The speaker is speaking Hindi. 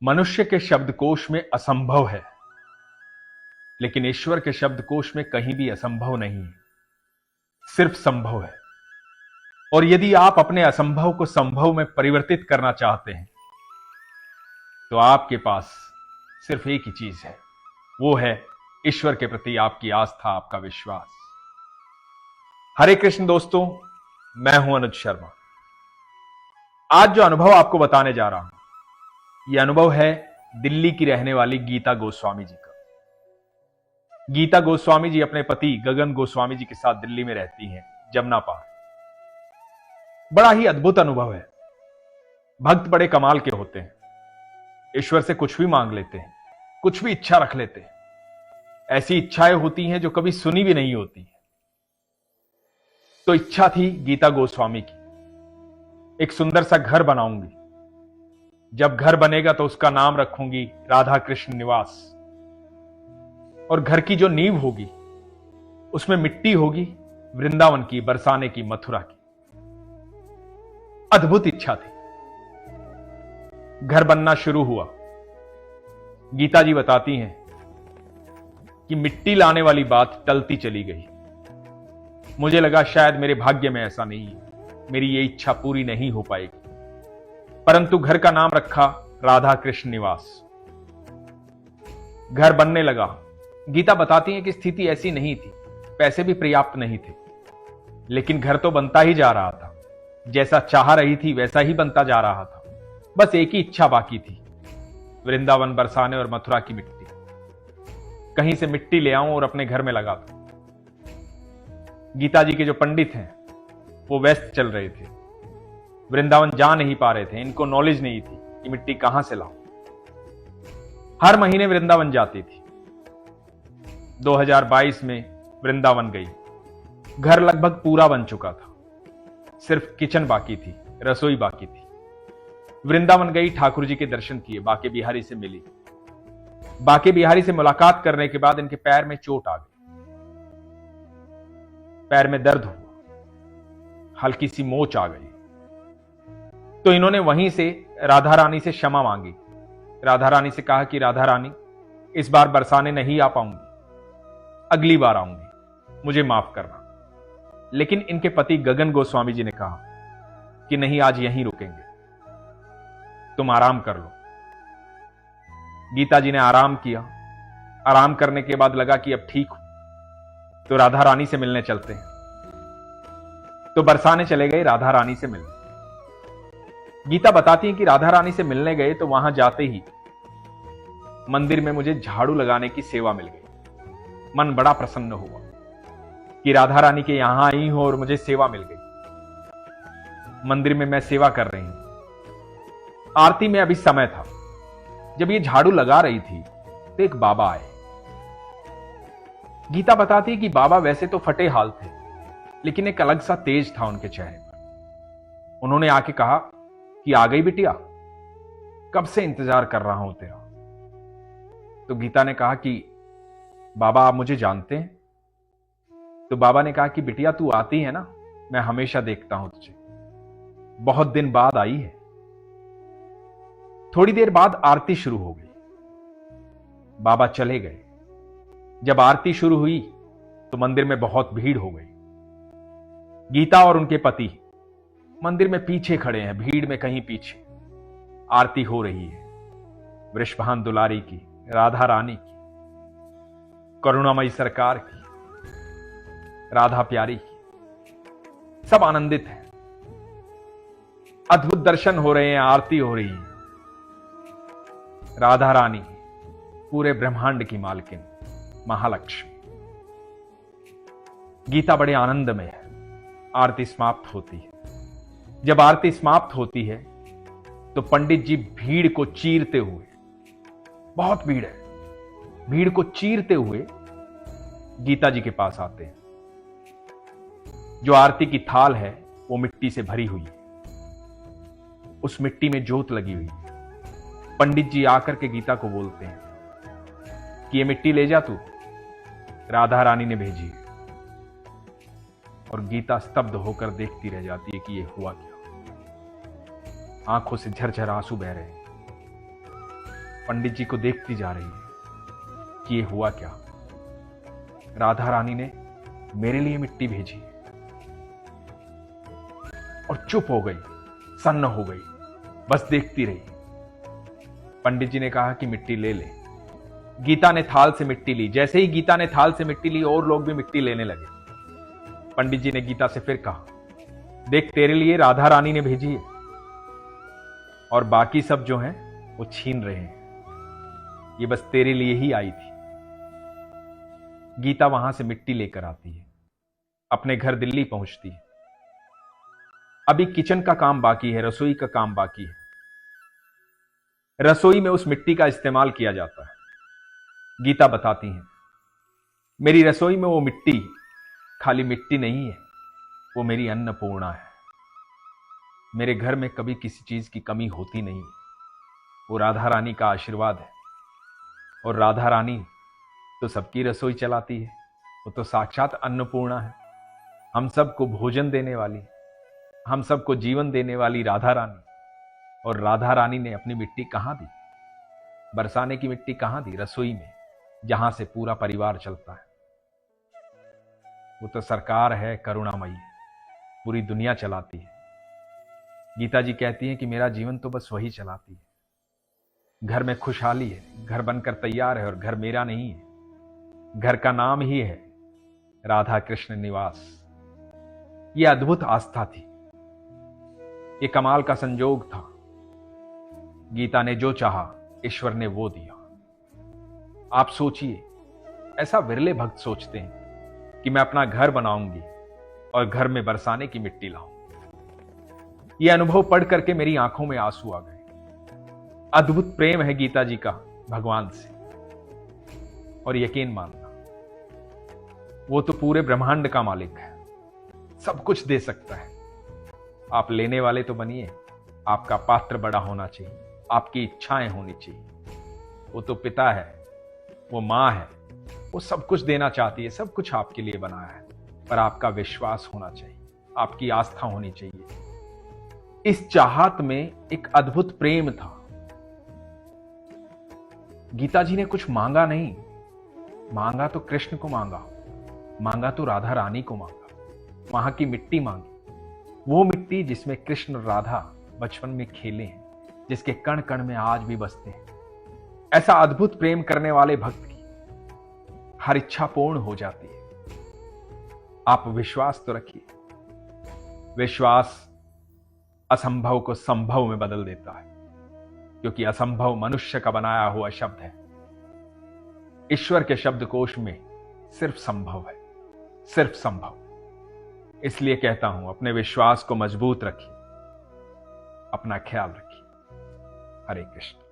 मनुष्य के शब्दकोश में असंभव है, लेकिन ईश्वर के शब्दकोश में कहीं भी असंभव नहीं है, सिर्फ संभव है। और यदि आप अपने असंभव को संभव में परिवर्तित करना चाहते हैं तो आपके पास सिर्फ एक ही चीज है, वो है ईश्वर के प्रति आपकी आस्था, आपका विश्वास। हरे कृष्ण दोस्तों, मैं हूं अनुज शर्मा। आज जो अनुभव आपको बताने जा रहा हूं, यह अनुभव है दिल्ली की रहने वाली गीता गोस्वामी जी का। गीता गोस्वामी जी अपने पति गगन गोस्वामी जी के साथ दिल्ली में रहती हैं, जमुना पार। बड़ा ही अद्भुत अनुभव है। भक्त बड़े कमाल के होते हैं, ईश्वर से कुछ भी मांग लेते हैं, कुछ भी इच्छा रख लेते हैं। ऐसी इच्छाएं होती हैं जो कभी सुनी भी नहीं होती। तो इच्छा थी गीता गोस्वामी की, एक सुंदर सा घर बनाऊंगी। जब घर बनेगा तो उसका नाम रखूंगी राधा कृष्ण निवास। और घर की जो नींव होगी उसमें मिट्टी होगी वृंदावन की, बरसाने की, मथुरा की। अद्भुत इच्छा थी। घर बनना शुरू हुआ। गीता जी बताती हैं कि मिट्टी लाने वाली बात टलती चली गई। मुझे लगा शायद मेरे भाग्य में ऐसा नहीं है, मेरी ये इच्छा पूरी नहीं हो पाएगी। परंतु घर का नाम रखा राधा कृष्ण निवास। घर बनने लगा। गीता बताती है कि स्थिति ऐसी नहीं थी, पैसे भी पर्याप्त नहीं थे, लेकिन घर तो बनता ही जा रहा था। जैसा चाह रही थी वैसा ही बनता जा रहा था। बस एक ही इच्छा बाकी थी, वृंदावन, बरसाने और मथुरा की मिट्टी। कहीं से मिट्टी ले आऊं और अपने घर में लगा दूं। गीता जी के जो पंडित हैं वो व्यस्त चल रहे थे, वृंदावन जा नहीं पा रहे थे। इनको नॉलेज नहीं थी कि मिट्टी कहां से लाऊं। हर महीने वृंदावन जाती थी। 2022 में वृंदावन गई। घर लगभग पूरा बन चुका था, सिर्फ किचन बाकी थी, रसोई बाकी थी। वृंदावन गई, ठाकुर जी के दर्शन किए, बाके बिहारी से मिली। बाके बिहारी से मुलाकात करने के बाद इनके पैर में चोट आ गई, पैर में दर्द हुआ, हल्की सी मोच आ गई। तो इन्होंने वहीं से राधा रानी से क्षमा मांगी। राधा रानी से कहा कि राधा रानी, इस बार बरसाने नहीं आ पाऊंगी, अगली बार आऊंगी, मुझे माफ करना। लेकिन इनके पति गगन गोस्वामी जी ने कहा कि नहीं, आज यहीं रुकेंगे, तुम आराम कर लो। गीता जी ने आराम किया। आराम करने के बाद लगा कि अब ठीक हूं, तो राधा रानी से मिलने चलते हैं। तो बरसाने चले गए राधा रानी से मिलने। गीता बताती है कि राधा रानी से मिलने गए तो वहां जाते ही मंदिर में मुझे झाड़ू लगाने की सेवा मिल गई। मन बड़ा प्रसन्न हुआ कि राधा रानी के यहां आई हूं और मुझे सेवा मिल गई। मंदिर में मैं सेवा कर रही हूं। आरती में अभी समय था। जब ये झाड़ू लगा रही थी तो एक बाबा आए। गीता बताती है कि बाबा वैसे तो फटे हाल थे, लेकिन एक अलग सा तेज था उनके चेहरे पर। उन्होंने आके कहा कि आ गई बिटिया, कब से इंतजार कर रहा हूं तेरा। तो गीता ने कहा कि बाबा, आप मुझे जानते हैं? तो बाबा ने कहा कि बिटिया, तू आती है ना, मैं हमेशा देखता हूं तुझे, बहुत दिन बाद आई है। थोड़ी देर बाद आरती शुरू हो गई। बाबा चले गए। जब आरती शुरू हुई तो मंदिर में बहुत भीड़ हो गई। गीता और उनके पति मंदिर में पीछे खड़े हैं, भीड़ में कहीं पीछे। आरती हो रही है वृषभान दुलारी की, राधा रानी की, करुणामयी सरकार की, राधा प्यारी की। सब आनंदित हैं। अद्भुत दर्शन हो रहे हैं, आरती हो रही है। राधा रानी पूरे ब्रह्मांड की मालकिन, महालक्ष्मी। गीता बड़े आनंद में है। आरती समाप्त होती है। जब आरती समाप्त होती है तो पंडित जी भीड़ को चीरते हुए, बहुत भीड़ है, भीड़ को चीरते हुए गीता जी के पास आते हैं। जो आरती की थाल है वो मिट्टी से भरी हुई है, उस मिट्टी में जोत लगी हुई है। पंडित जी आकर के गीता को बोलते हैं कि ये मिट्टी ले जा तू, राधा रानी ने भेजी है। और गीता स्तब्ध होकर देखती रह जाती है कि ये हुआ क्या। आंखों से झरझर आंसू बह रहे हैं। पंडित जी को देखती जा रही है कि ये हुआ क्या। राधा रानी ने मेरे लिए मिट्टी भेजी और चुप हो गई, सन्न हो गई, बस देखती रही। पंडित जी ने कहा कि मिट्टी ले ले। गीता ने थाल से मिट्टी ली। जैसे ही गीता ने थाल से मिट्टी ली और लोग भी मिट्टी लेने लगे। पंडित जी ने गीता से फिर कहा, देख तेरे लिए राधा रानी ने भेजी है और बाकी सब जो हैं वो छीन रहे हैं, ये बस तेरे लिए ही आई थी। गीता वहां से मिट्टी लेकर आती है, अपने घर दिल्ली पहुंचती है। अभी किचन का काम बाकी है, रसोई का काम बाकी है। रसोई में उस मिट्टी का इस्तेमाल किया जाता है। गीता बताती हैं, मेरी रसोई में वो मिट्टी खाली मिट्टी नहीं है, वो मेरी अन्नपूर्णा है। मेरे घर में कभी किसी चीज की कमी होती नहीं। वो राधा रानी का आशीर्वाद है। और राधा रानी तो सबकी रसोई चलाती है, वो तो साक्षात अन्नपूर्णा है, हम सबको भोजन देने वाली, हम सबको जीवन देने वाली राधा रानी। और राधा रानी ने अपनी मिट्टी कहां दी? बरसाने की मिट्टी कहां दी? रसोई में, जहां से पूरा परिवार चलता है। वो तो सरकार है, करुणामयी, पूरी दुनिया चलाती है। गीता जी कहती हैं कि मेरा जीवन तो बस वही चलाती है। घर में खुशहाली है, घर बनकर तैयार है और घर मेरा नहीं है, घर का नाम ही है राधा कृष्ण निवास। यह अद्भुत आस्था थी, ये कमाल का संजोग था। गीता ने जो चाहा ईश्वर ने वो दिया। आप सोचिए, ऐसा विरले भक्त सोचते हैं कि मैं अपना घर बनाऊंगी और घर में बरसाने की मिट्टी लाऊं। यह अनुभव पढ़ करके मेरी आंखों में आंसू आ गए। अद्भुत प्रेम है गीता जी का भगवान से। और यकीन मानना, वो तो पूरे ब्रह्मांड का मालिक है, सब कुछ दे सकता है। आप लेने वाले तो बनिए, आपका पात्र बड़ा होना चाहिए, आपकी इच्छाएं होनी चाहिए। वो तो पिता है, वो मां है, वो सब कुछ देना चाहती है, सब कुछ आपके लिए बनाया है, पर आपका विश्वास होना चाहिए, आपकी आस्था होनी चाहिए। इस चाहत में एक अद्भुत प्रेम था। गीता जी ने कुछ मांगा नहीं, मांगा तो कृष्ण को मांगा, मांगा तो राधा रानी को मांगा, वहां की मिट्टी मांगी, वो मिट्टी जिसमें कृष्ण और राधा बचपन में खेले हैं, जिसके कण कण में आज भी बसते हैं। ऐसा अद्भुत प्रेम करने वाले भक्त की हर इच्छा पूर्ण हो जाती है। आप विश्वास तो रखिए, विश्वास असंभव को संभव में बदल देता है, क्योंकि असंभव मनुष्य का बनाया हुआ शब्द है। ईश्वर के शब्दकोश में सिर्फ संभव है, सिर्फ संभव। इसलिए कहता हूं, अपने विश्वास को मजबूत रखिए, अपना ख्याल रखिए। हरे कृष्ण।